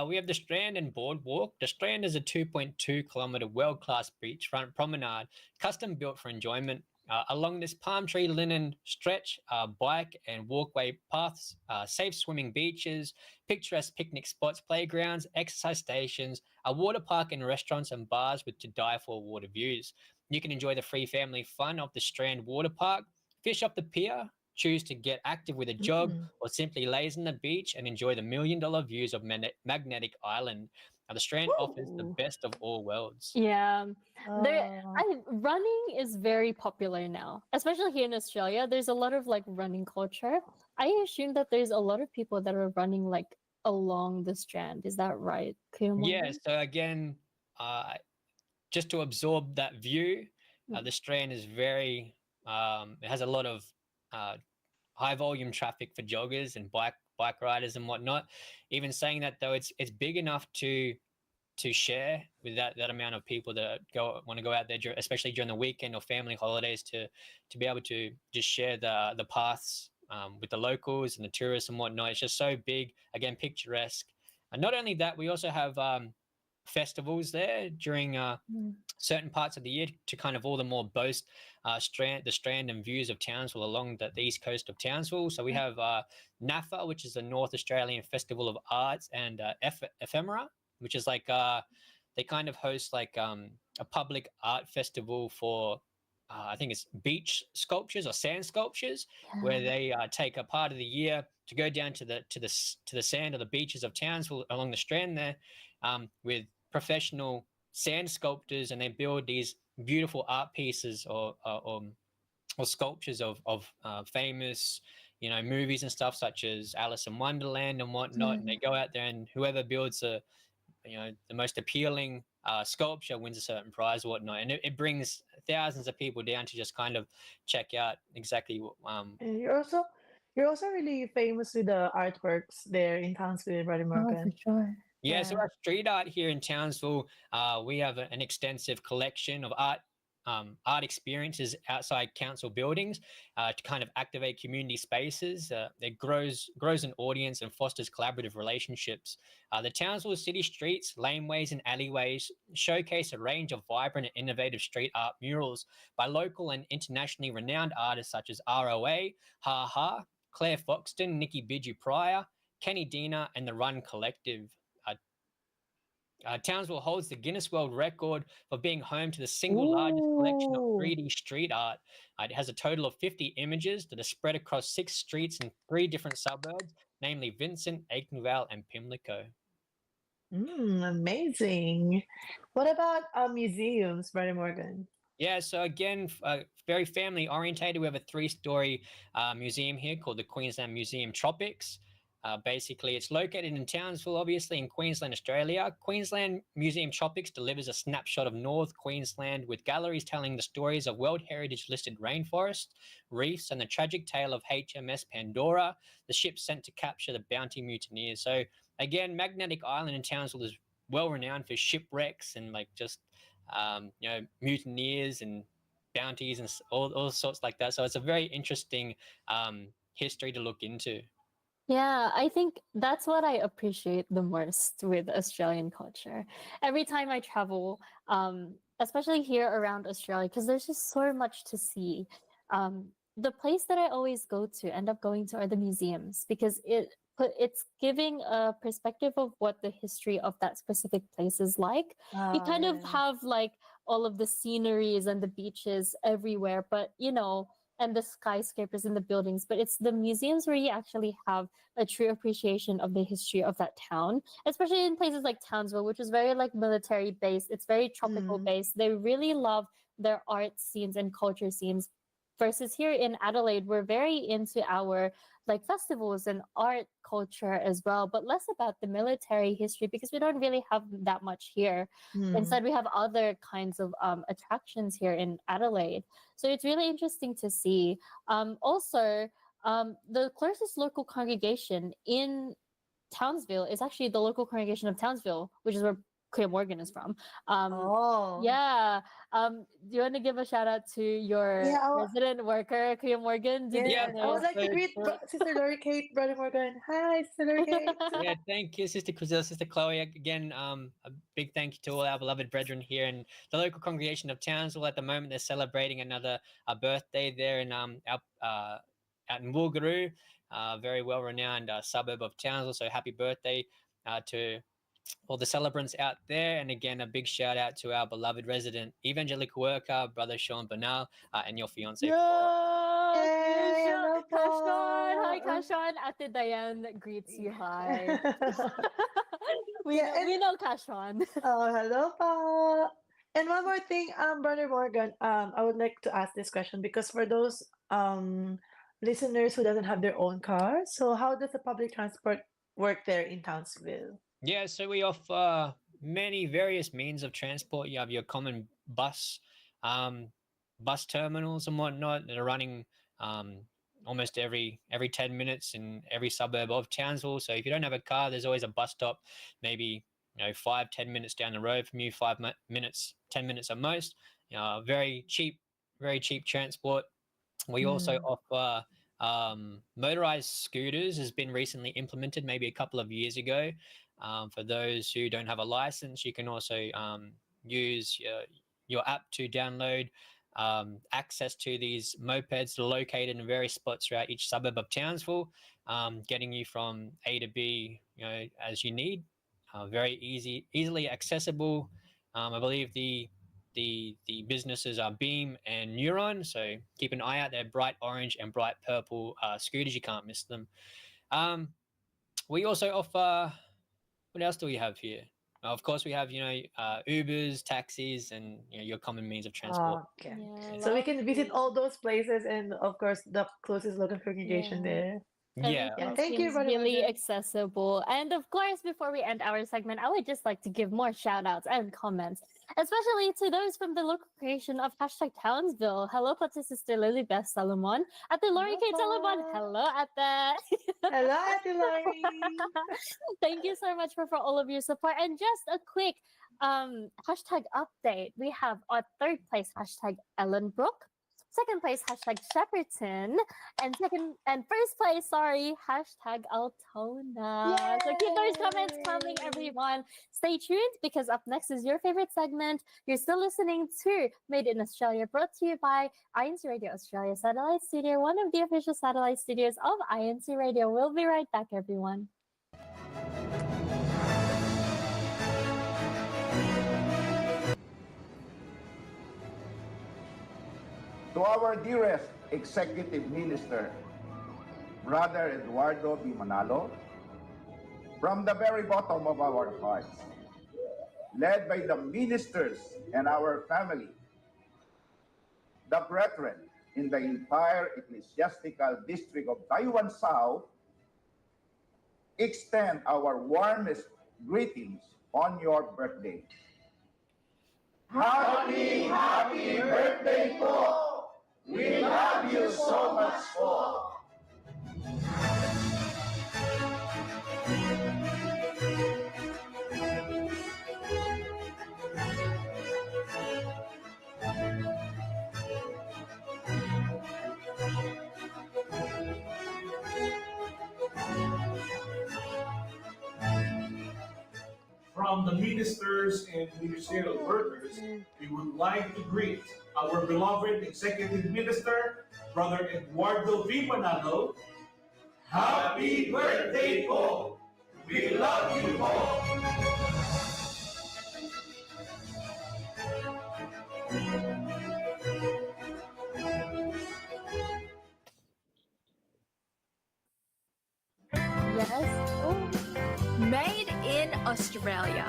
We have the Strand and Boardwalk. The Strand is a 2.2-kilometer world-class beachfront promenade, custom built for enjoyment. Along this palm tree linen stretch, bike and walkway paths, safe swimming beaches, picturesque picnic spots, playgrounds, exercise stations, a water park and restaurants and bars with to die for water views. You can enjoy the free family fun of the Strand Water Park, fish up the pier, choose to get active with a jog, or simply laze on the beach and enjoy the $1 million views of Magnetic Island. Now, the Strand offers the best of all worlds. Yeah, running is very popular now, especially here in Australia. There's a lot of like running culture. I assume that there's a lot of people that are running like along the Strand. Is that right? Yeah. So again, just to absorb that view, the Strand is very. It has a lot of high volume traffic for joggers and bike riders and whatnot. Even saying that though, it's big enough to share with that amount of people that want to go out there, especially during the weekend or family holidays, to be able to just share the paths with the locals and the tourists and whatnot. It's just so big, again, picturesque. And not only that, we also have festivals there during certain parts of the year to kind of all the more boast the Strand and views of Townsville along the east coast of Townsville. So we have NAFA, which is the North Australian Festival of Arts, and Ephemera, which is like they kind of host like a public art festival for I think it's beach sculptures or sand sculptures, where they take a part of the year to go down to the sand or the beaches of Townsville along the Strand there, with professional sand sculptors, and they build these beautiful art pieces or sculptures of famous, movies and stuff such as Alice in Wonderland and whatnot. And they go out there, and whoever builds the most appealing sculpture wins a certain prize or whatnot. And it brings thousands of people down to just kind of check out exactly what. And you're also really famous with the artworks there in Townsville, Brother Oh, for Morgan. sure. Yeah, so our street art here in Townsville, we have an extensive collection of art experiences outside council buildings to kind of activate community spaces. It grows an audience and fosters collaborative relationships. The Townsville city streets, laneways, and alleyways showcase a range of vibrant and innovative street art murals by local and internationally renowned artists such as ROA, Ha Ha, Claire Foxton, Nikki Bidgie Pryor, Kenny Dina, and the Run Collective. Townsville holds the Guinness World Record for being home to the single largest collection of 3D street art. It has a total of 50 images that are spread across 6 streets in 3 different suburbs, namely Vincent, Aikenvale, and Pimlico. Amazing. What about museums, Brother Morgan? Yeah, so again, very family orientated. We have a 3-story museum here called the Queensland Museum Tropics. Basically, it's located in Townsville, obviously, in Queensland, Australia. Queensland Museum Tropics delivers a snapshot of North Queensland, with galleries telling the stories of World Heritage listed rainforests, reefs, and the tragic tale of HMS Pandora, the ship sent to capture the Bounty mutineers. So again, Magnetic Island in Townsville is well renowned for shipwrecks and mutineers and bounties and all sorts like that. So it's a very interesting history to look into. Yeah, I think that's what I appreciate the most with Australian culture. Every time I travel, especially here around Australia, because there's just so much to see. The place that I always end up going to are the museums, because it's giving a perspective of what the history of that specific place is like. You kind of have like all of the sceneries and the beaches everywhere, but and the skyscrapers and the buildings, but it's the museums where you actually have a true appreciation of the history of that town, especially in places like Townsville, which is very like military based. It's very tropical based. They really love their art scenes and culture scenes, versus here in Adelaide, we're very into our like festivals and art culture as well, but less about the military history because we don't really have that much here. Instead, we have other kinds of attractions here in Adelaide. So it's really interesting to see. Also, the closest local congregation in Townsville is actually the local congregation of Townsville, which is where Kuya Morgan is from. Yeah. Do you want to give a shout out to your resident worker, Kuya Morgan? I would like to greet Sister Lori Kate, Brother Morgan. Hi, Sister Lori Kate. Yeah, thank you, Sister Cruzille, Sister Chloe. Again, a big thank you to all our beloved brethren here in the local congregation of Townsville. At the moment, they're celebrating another birthday there in out in Woogaroo, very well-renowned suburb of Townsville. So happy birthday to all the celebrants out there. And again, a big shout out to our beloved resident evangelical worker, Brother Sean Bernal, and your fiance. Kashan! Hi, Kashan. Ate Diane greets you. Hi. we know Kashan. Oh, hello, pa. And one more thing, Brother Morgan, I would like to ask this question because for those listeners who doesn't have their own car, so how does the public transport work there in Townsville? Yeah, so we offer many various means of transport. You have your common bus terminals and whatnot that are running almost every 10 minutes in every suburb of Townsville. So if you don't have a car, there's always a bus stop, maybe 5-10 minutes down the road from you, 5 minutes, 10 minutes at most. Very cheap transport. We also offer motorized scooters. Has been recently implemented, maybe a couple of years ago. For those who don't have a license, you can also use your app to download access to these mopeds that are located in various spots throughout each suburb of Townsville, getting you from A to B, as you need. Very easily accessible. I believe the the businesses are Beam and Neuron. So keep an eye out. They're bright orange and bright purple scooters. You can't miss them. We also offer, what else do we have here? Of course, we have, Ubers, taxis, and your common means of transport. Okay. Yeah, So we can visit lovely. all those places and of course the closest local congregation Yeah. there. Yeah. Everything Thank you, seems Brother really Morgan. accessible. And of course, before we end our segment, I would just like to give more shout outs and comments, especially to those from the local creation of hashtag Townsville. Hello, po to Sister Lily Beth Salomon. At the Lori K. Salomon. Hello, at the. Hello, Ate Lori. Thank you so much for all of your support. And just a quick hashtag update. We have our third place hashtag Ellenbrook. Second place, hashtag Shepperton. And first place, hashtag Altona. So keep those comments coming, everyone. Stay tuned because up next is your favorite segment. You're still listening to Made in Australia, brought to you by INCRadio Australia Satellite Studio, one of the official satellite studios of INCRadio. We'll be right back, everyone. To our dearest Executive Minister, Brother Eduardo B. Manalo, from the very bottom of our hearts, led by the ministers and our family, the brethren in the entire ecclesiastical district of Taiwan South, extend our warmest greetings on your birthday. Happy birthday po! We love you so much po! From the ministers and ministerial workers, we would like to greet our beloved Executive Minister, Brother Eduardo V. Manalo. Happy birthday po! We love you po! Yes. Oh. Made in Australia.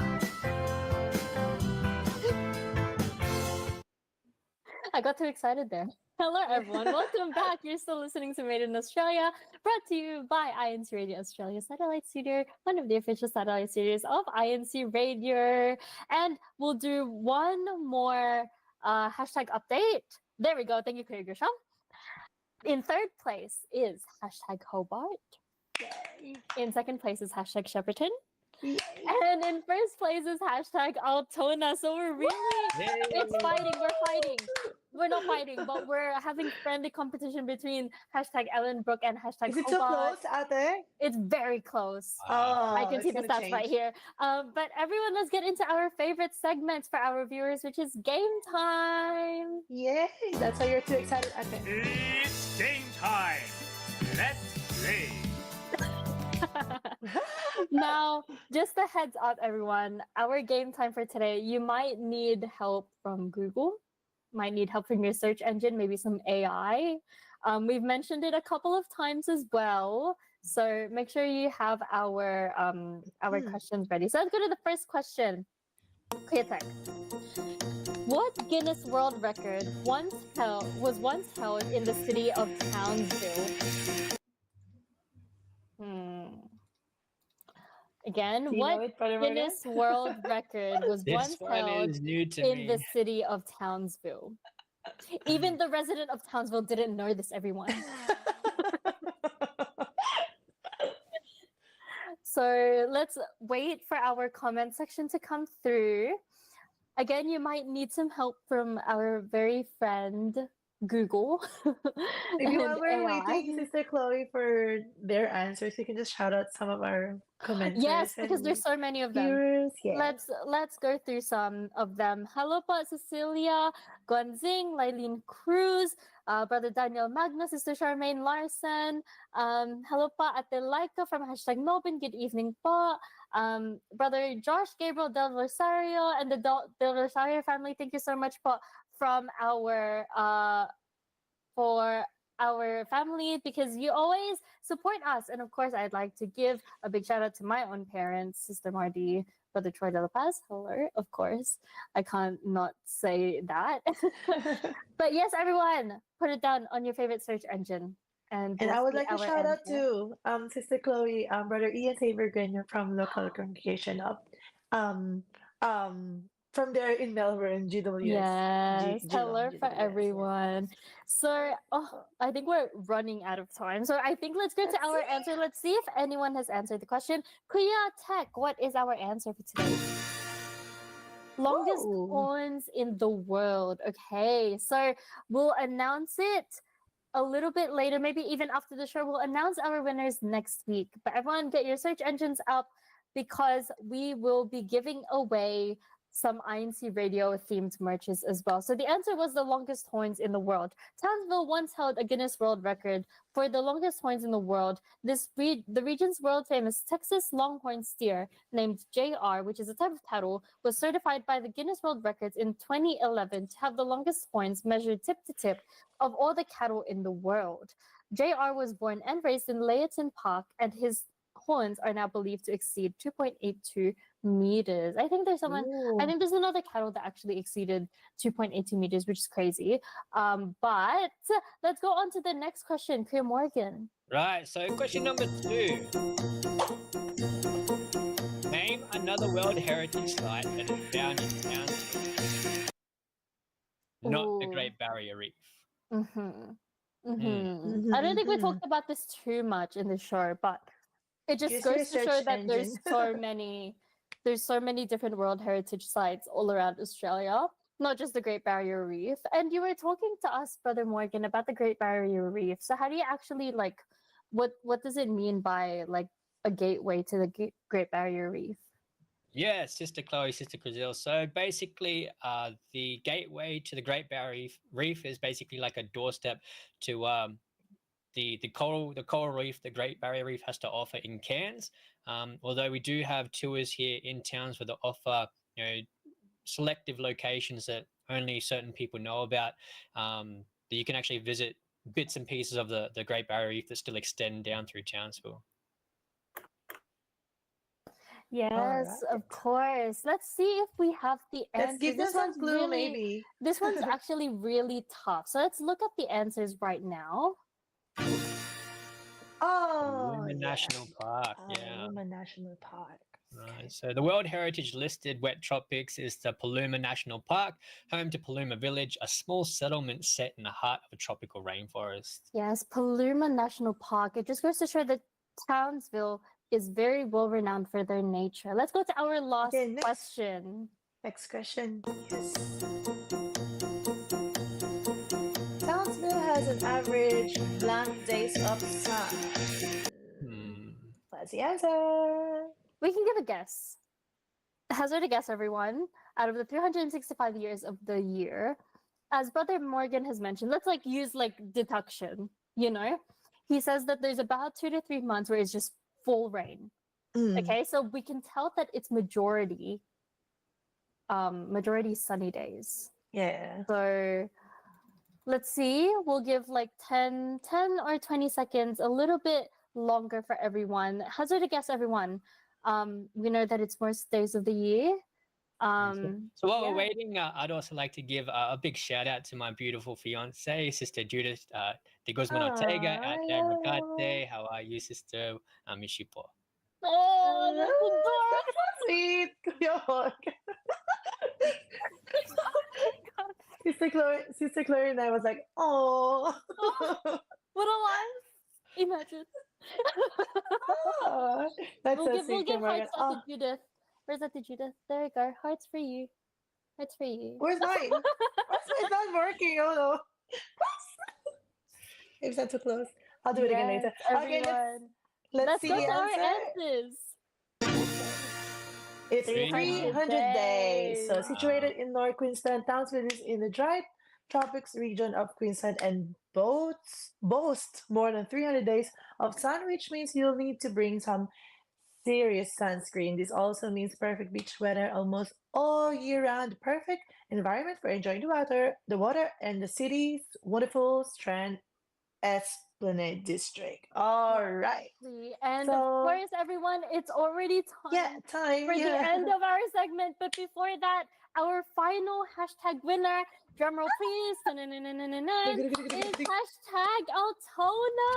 I got too excited there. Hello, everyone. Welcome back. You're still listening to Made in Australia, brought to you by INCRadio Australia Satellite Studio, one of the official satellite studios of INCRadio. And we'll do one more hashtag update. There we go. Thank you, Kuya Grisham. In third place is hashtag Hobart. Yay. In second place is hashtag Shepperton. Yay. And in first place is hashtag Altona. So we're really, it's fighting. We're fighting. We're not fighting, but we're having friendly competition between hashtag Ellenbrook and hashtag Is it Hobart. so close out there? It's very close. Oh, I can see the stats right here. But everyone, let's get into our favorite segments for our viewers, which is game time. Yay! That's why you're too excited, Ate. It's game time. Let's play. Now, just a heads up, everyone. Our game time for today, you might need help from Google, might need help from your search engine, maybe some AI. We've mentioned it a couple of times as well. So make sure you have our questions ready. So let's go to the first question. Kuya-tech. What Guinness World Record was once held in the city of Townsville? Again, what Guinness World Record was once held in the city of Townsville? Even the resident of Townsville didn't know this, everyone. So let's wait for our comment section to come through. Again, you might need some help from our very friend Google Maybe and while we're AI. waiting, Sister Chloe, for their answers, we can just shout out some of our commenters Yes, because and there's so many of them. viewers. Yeah. Let's go through some of them. Hello po, Cecilia, Gonzing, Lailene Cruz, Brother Daniel Magna, Sister Charmaine Larson. Hello po, Ate Laika from #Melbourne. Good evening po. Brother Josh Gabriel Del Rosario and the Del Rosario family. Thank you so much po from our for our family, because you always support us. And of course, I'd like to give a big shout out to my own parents, Sister Marty, Brother Troy De La Paz. Hello, of course. I can't not say that. But yes, everyone, put it down on your favorite search engine. And I we'll would see like to our shout out answer. to Sister Chloe, Brother Ian Sabergen from local congregation of um from there in Melbourne, GWS. Yes, hello for GWS, everyone. So, I think we're running out of time. So, I think let's go to our answer. Let's see if anyone has answered the question. Kuya Tech, what is our answer for today? Longest horns in the world. Okay, so we'll announce it a little bit later, maybe even after the show. We'll announce our winners next week. But everyone, get your search engines up, because we will be giving away some INC radio themed merches as well. So the answer was the longest horns in the world. Townsville once held a Guinness World Record for the longest horns in the world. The region's world famous Texas Longhorn steer named JR, which is a type of cattle, was certified by the Guinness World Records in 2011 to have the longest horns measured tip to tip of all the cattle in the world. JR was born and raised in Layton Park, and his horns are now believed to exceed 2.82 meters. I think there's another cattle that actually exceeded 2.82 meters, which is crazy. But let's go on to the next question. Kuya Morgan. Right, so question number 2. Name another World Heritage Site that is found in Townsville. Not the Great Barrier Reef. I don't think we talked about this too much in the show, but it just Use goes your to show search that engine. there's so many different World Heritage sites all around Australia, not just the Great Barrier Reef. And you were talking to us, Brother Morgan, about the Great Barrier Reef. So how do you actually what does it mean by a gateway to the Great Barrier Reef? Yeah, Sister Chloe, Sister Brazil. So basically, the gateway to the Great Barrier Reef is basically like a doorstep to the coral reef the Great Barrier Reef has to offer in Cairns. Although we do have tours here in Townsville that offer selective locations that only certain people know about, that you can actually visit bits and pieces of the Great Barrier Reef that still extend down through Townsville. Yes, of course. Let's see if we have the answer. Let's give them some clue, maybe. This one's actually really tough. So let's look at the answers right now. Paluma National Park. Paluma National Park. Right. So the World Heritage listed wet tropics is the Paluma National Park, home to Paluma Village, a small settlement set in the heart of a tropical rainforest. Yes, Paluma National Park. It just goes to show that Townsville is very well renowned for their nature. Let's go to our last question. Next question. Yes. Townsville has an average blank days of sun. What's the answer? We can give a guess. Hazard a guess, everyone. Out of the 365 years of the year, as Brother Morgan has mentioned, let's use deduction, He says that there's about 2 to 3 months where it's just full rain. Okay, so we can tell that it's majority sunny days. Yeah. So let's see, we'll give 10 or 20 seconds, a little bit longer for everyone. Hazard a guess, everyone. We know that it's most days of the year. So while we're waiting, I'd also like to give a big shout out to my beautiful fiance, Sister Judith de Guzman Ortega out there in Makate. How are you, Sister? Miss you po. Oh, that's so sweet. Sister Chloe and I was like, oh. What a life. Imagine. That's we'll give hearts out to Judith. Where's that to Judith? There you go. Hearts for you. Hearts for you. Where's mine? It's not working. Oh no. It's not too close. I'll do it again later. Yes, Okay, everyone. let's see go the to our answer. answers. It's 300 300 days. So days. situated in North Queensland, Townsville is in the dry tropics region of Queensland and boasts more than 300 days of sun, which means you'll need to bring some serious sunscreen. This also means perfect beach weather almost all year round. Perfect environment for enjoying the water, and the city's wonderful strand Esplanade District. All right. And So- of course, everyone, it's already time, for the end of our segment. But before that, our final hashtag winner, drumroll please, is hashtag Altona.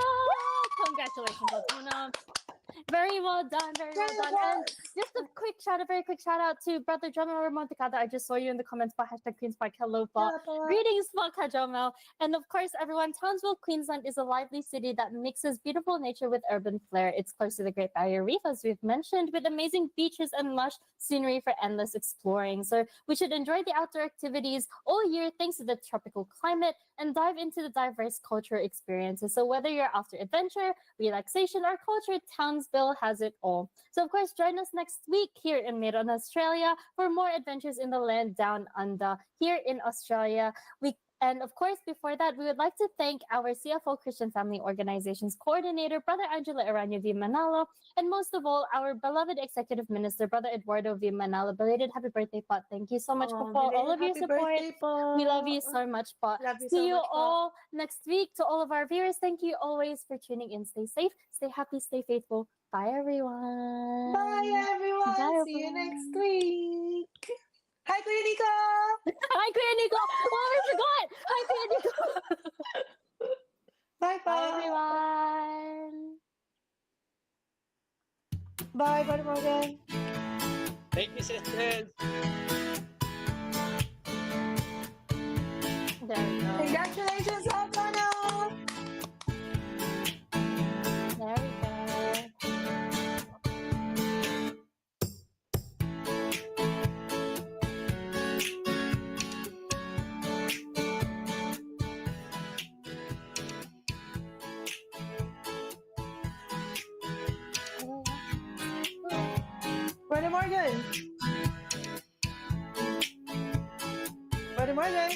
Congratulations, Altona. Very well done, very well done. And just a very quick shout out to Brother Jomel Monticada. I just saw you in the comments for hashtag Queen's Park. Hello, Paul. Greetings, Paka Jomel. And of course, everyone, Townsville, Queensland is a lively city that mixes beautiful nature with urban flair. It's close to the Great Barrier Reef, as we've mentioned, with amazing beaches and lush scenery for endless exploring. So we should enjoy the outdoor activities all year thanks to the tropical climate and dive into the diverse cultural experiences. So whether you're after adventure, relaxation, or culture, Townsville has it all. So of course, join us next week here in Mid-on Australia for more adventures in the land down under here in Australia. And of course, before that, we would like to thank our CFO Christian Family Organizations Coordinator, Brother Angelo Aranyo V. Manalo, and most of all, our beloved Executive Minister, Brother Eduardo V. Manalo. Belated happy birthday, Pot. Thank you so much for all of your support. We love you so much, Pot. See you all next week. To all of our viewers, thank you always for tuning in. Stay safe, stay happy, stay faithful. Bye, everyone. Bye, everyone. Bye, See you everyone. next week. Hi, Kuya Nico. Hi, Kuya Nico. Oh, we forgot. Hi, Kuya Nico. Bye, Bye, everyone. Bye, Brother Morgan. Thank you, sisters. There we go. Congratulations, Altona. There we go. Brother Morgan. Brother Morgan.